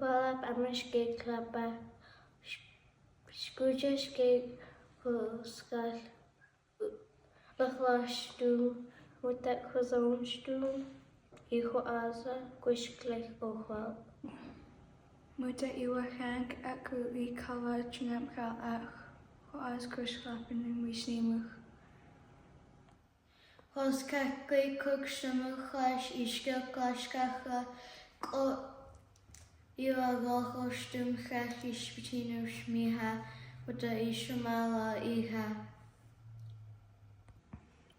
Kualap Amashke Klapa Skujaske Skal Lachlastum Mutak Hozonstum Iho Aza Quishklek Ohwal Muta Iwachank Aku I Kala Chinapkal Ach Hoaz Kushklapen and Wishnemuch Hoskakwe Kukshamuklash Ishka Klashkacha Ko Iwagostum Kakish Betino Shmiha Muta Ishamala Iha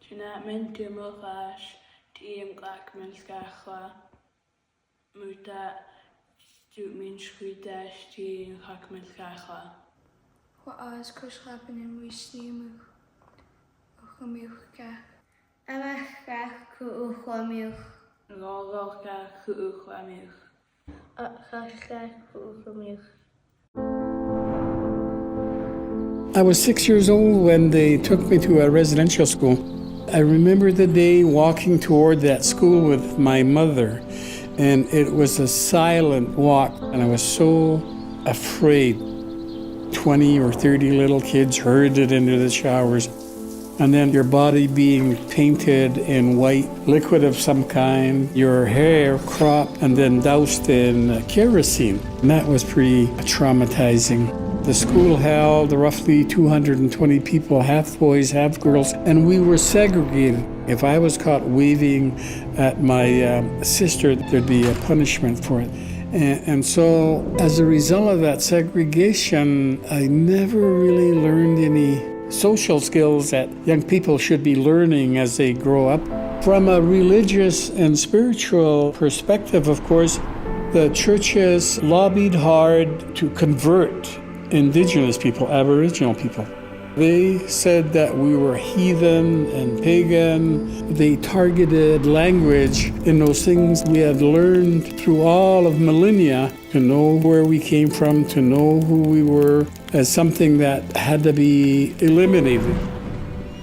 Chinatman Timothash Tiem Glakmanskacha Muta Jutmin Shkritash Tiem Hakmanskacha Hoaz Kushklapen and Wishnemuch Ochamuchka Amachkach Ku Uchwamiuch Lolka Kuuchamich Achashka Kuukamich. I was 6 years old when they took me to a residential school. I remember the day walking toward that school with my mother, and it was a silent walk, and I was so afraid. 20 or 30 little kids herded into the showers, and then your body being painted in white liquid of some kind, your hair cropped and then doused in kerosene. And that was pretty traumatizing. The school held roughly 220 people, half boys, half girls, and we were segregated. If I was caught waving at my sister, there'd be a punishment for it. And so as a result of that segregation, I never really learned any social skills that young people should be learning as they grow up. From a religious and spiritual perspective, of course, the churches lobbied hard to convert indigenous people, Aboriginal people. They said that we were heathen and pagan. They targeted language in those things we had learned through all of millennia to know where we came from, to know who we were, as something that had to be eliminated.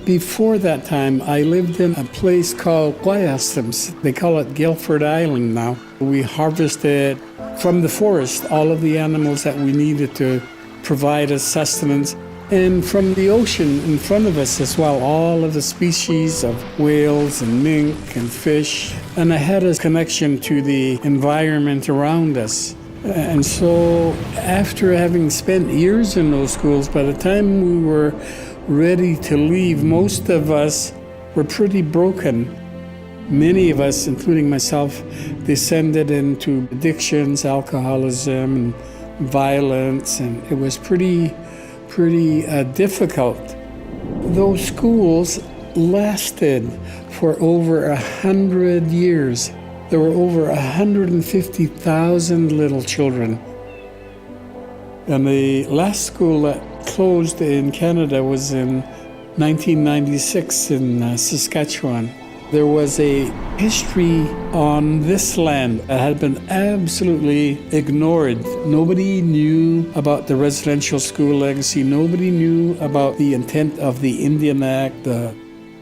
Before that time, I lived in a place called Guayastums. They call it Guilford Island now. We harvested from the forest all of the animals that we needed to provide us sustenance, and from the ocean in front of us as well, all of the species of whales and mink and fish. And I had a connection to the environment around us. And so after having spent years in those schools, by the time we were ready to leave, most of us were pretty broken. Many of us, including myself, descended into addictions, alcoholism, and violence, and it was pretty difficult. Those schools lasted for over 100 years. There were over 150,000 little children. And the last school that closed in Canada was in 1996 in Saskatchewan. There was a history on this land that had been absolutely ignored. Nobody knew about the residential school legacy. Nobody knew about the intent of the Indian Act, the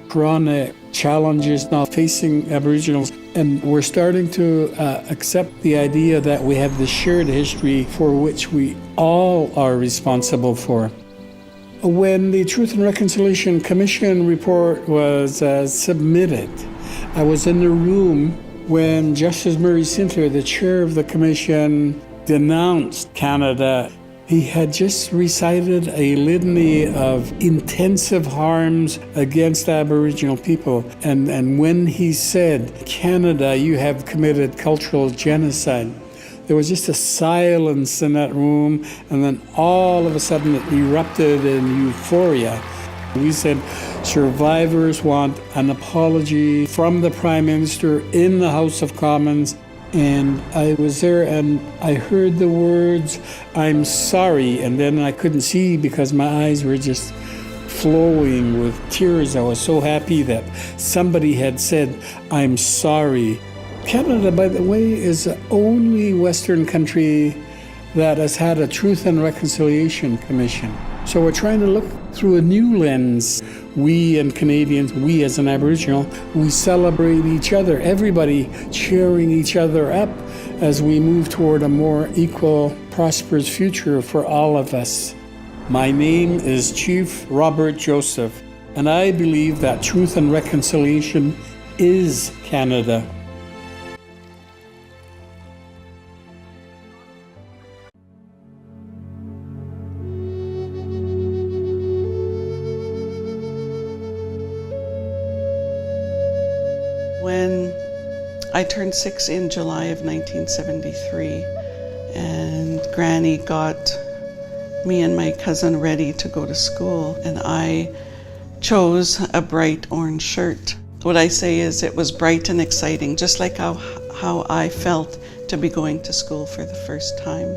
chronic challenges now facing Aboriginals. And we're starting to accept the idea that we have this shared history for which we all are responsible for. When the Truth and Reconciliation Commission report was submitted, I was in the room when Justice Murray Sinclair, the chair of the commission, denounced Canada. He had just recited a litany of intensive harms against Aboriginal people. And when he said, "Canada, you have committed cultural genocide," there was just a silence in that room, and then all of a sudden it erupted in euphoria. We said, survivors want an apology from the Prime Minister in the House of Commons. And I was there and I heard the words, "I'm sorry," and then I couldn't see because my eyes were just flowing with tears. I was so happy that somebody had said, "I'm sorry." Canada, by the way, is the only Western country that has had a Truth and Reconciliation Commission. So we're trying to look through a new lens. We and Canadians, we as an Aboriginal, we celebrate each other, everybody cheering each other up as we move toward a more equal, prosperous future for all of us. My name is Chief Robert Joseph, and I believe that truth and reconciliation is Canada. When I turned 6 in July of 1973, and Granny got me and my cousin ready to go to school, and I chose a bright orange shirt. What I say is it was bright and exciting, just like how I felt to be going to school for the first time.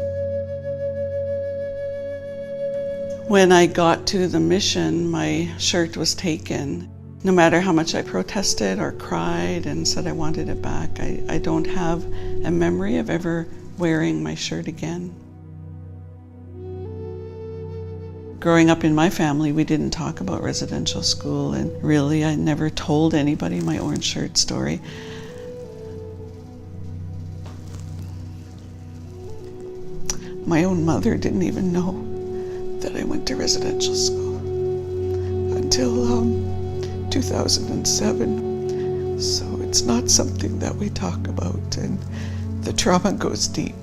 When I got to the mission, my shirt was taken. No matter how much I protested or cried and said I wanted it back, I don't have a memory of ever wearing my shirt again. Growing up in my family, we didn't talk about residential school, and really I never told anybody my orange shirt story. My own mother didn't even know that I went to residential school until 2007. So it's not something that we talk about, and the trauma goes deep.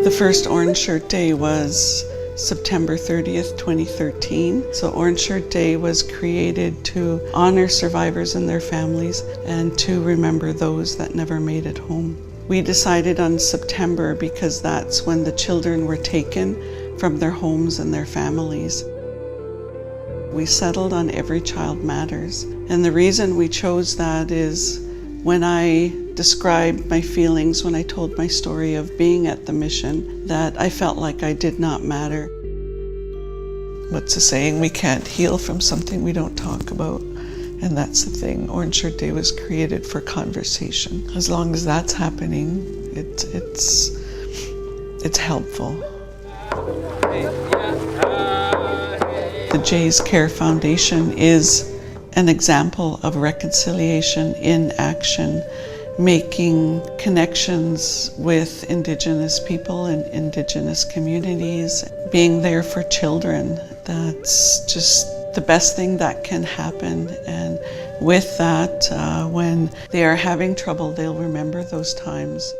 The first Orange Shirt Day was September 30th, 2013. So Orange Shirt Day was created to honor survivors and their families and to remember those that never made it home. We decided on September because that's when the children were taken from their homes and their families. We settled on Every Child Matters. And the reason we chose that is when I described my feelings, when I told my story of being at the mission, that I felt like I did not matter. What's the saying? We can't heal from something we don't talk about. And that's the thing. Orange Shirt Day was created for conversation. As long as that's happening, it's helpful. The Jay's Care Foundation is an example of reconciliation in action, making connections with Indigenous people and Indigenous communities, being there for children. That's just the best thing that can happen. And with that, when they are having trouble, they'll remember those times.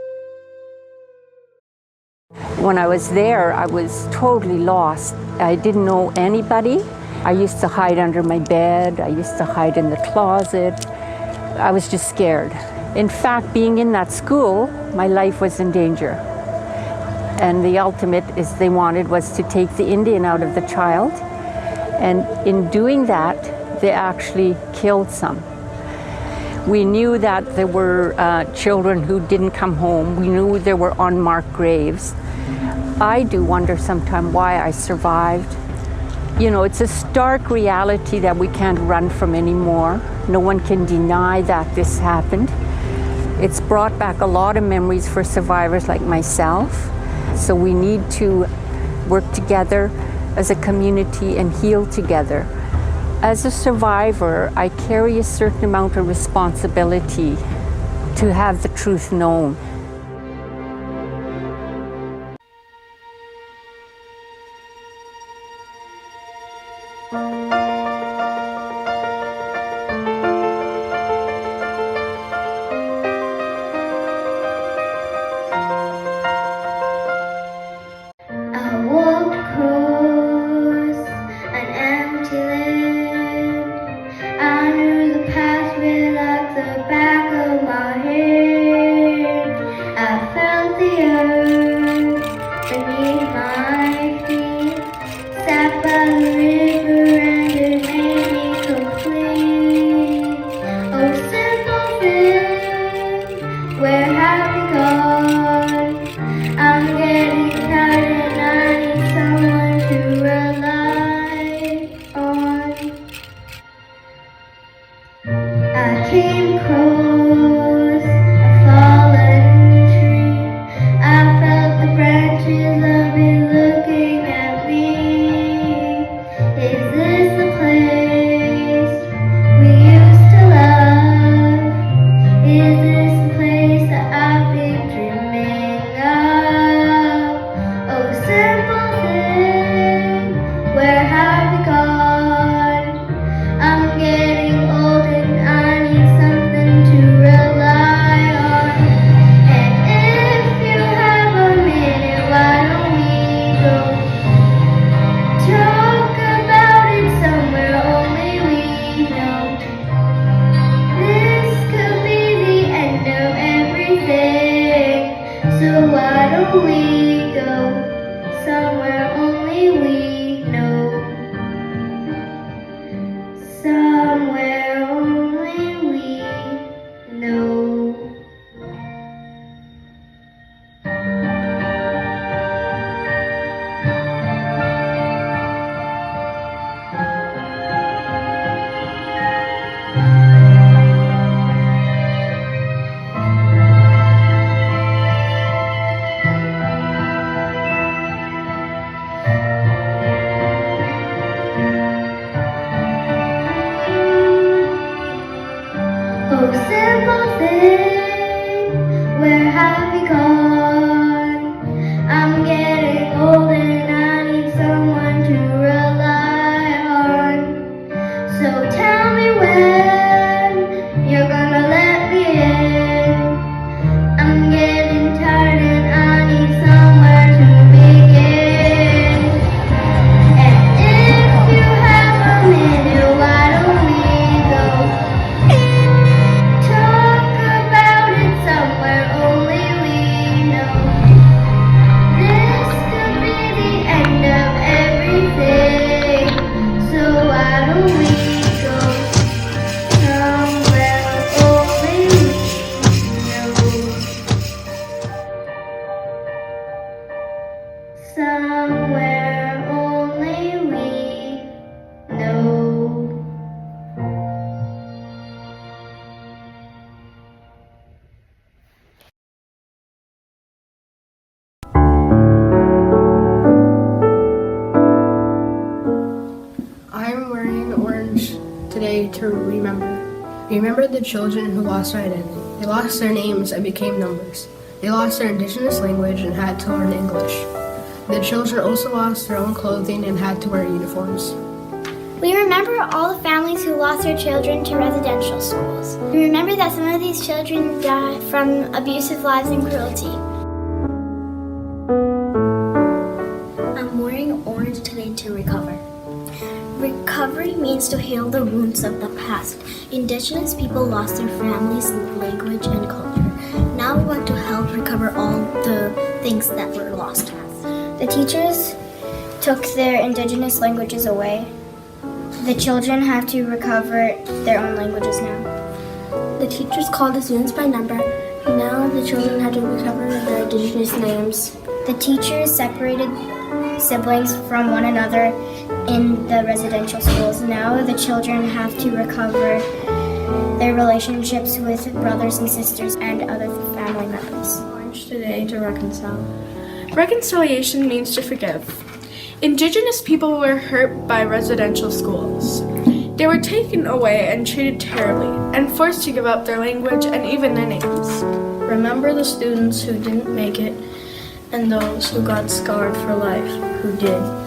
When I was there, I was totally lost. I didn't know anybody. I used to hide under my bed. I used to hide in the closet. I was just scared. In fact, being in that school, my life was in danger. And the ultimate is they wanted was to take the Indian out of the child. And in doing that, they actually killed some. We knew that there were children who didn't come home. We knew there were unmarked graves. I do wonder sometimes why I survived. You know, it's a stark reality that we can't run from anymore. No one can deny that this happened. It's brought back a lot of memories for survivors like myself. So we need to work together as a community and heal together. As a survivor, I carry a certain amount of responsibility to have the truth known. Is simple thing, where have you gone? I'm getting old and I need someone to rely on. So tell me when you're gonna let me in. I'm getting tired and I need somewhere to begin. And if you have a minute, why don't we go talk about it somewhere only we know? This could be the end of everything, so why don't we go somewhere only we know? Somewhere only we know. I'm wearing orange today to remember. Remember the children who lost their identity. They lost their names and became numbers. They lost their indigenous language and had to learn English. The children also lost their own clothing and had to wear uniforms. We remember all the families who lost their children to residential schools. We remember that some of these children died from abusive lives and cruelty. I'm wearing orange today to recover. Recovery means to heal the wounds of the past. Indigenous people lost their families, language, and culture. Now we want to help recover all the things that were lost. The teachers took their indigenous languages away. The children have to recover their own languages now. The teachers called the students by number. Now the children have to recover their indigenous names. The teachers separated siblings from one another in the residential schools. Now the children have to recover their relationships with brothers and sisters and other family members. Orange today to reconcile. Reconciliation means to forgive. Indigenous people were hurt by residential schools. They were taken away and treated terribly, and forced to give up their language and even their names. Remember the students who didn't make it and those who got scarred for life who did.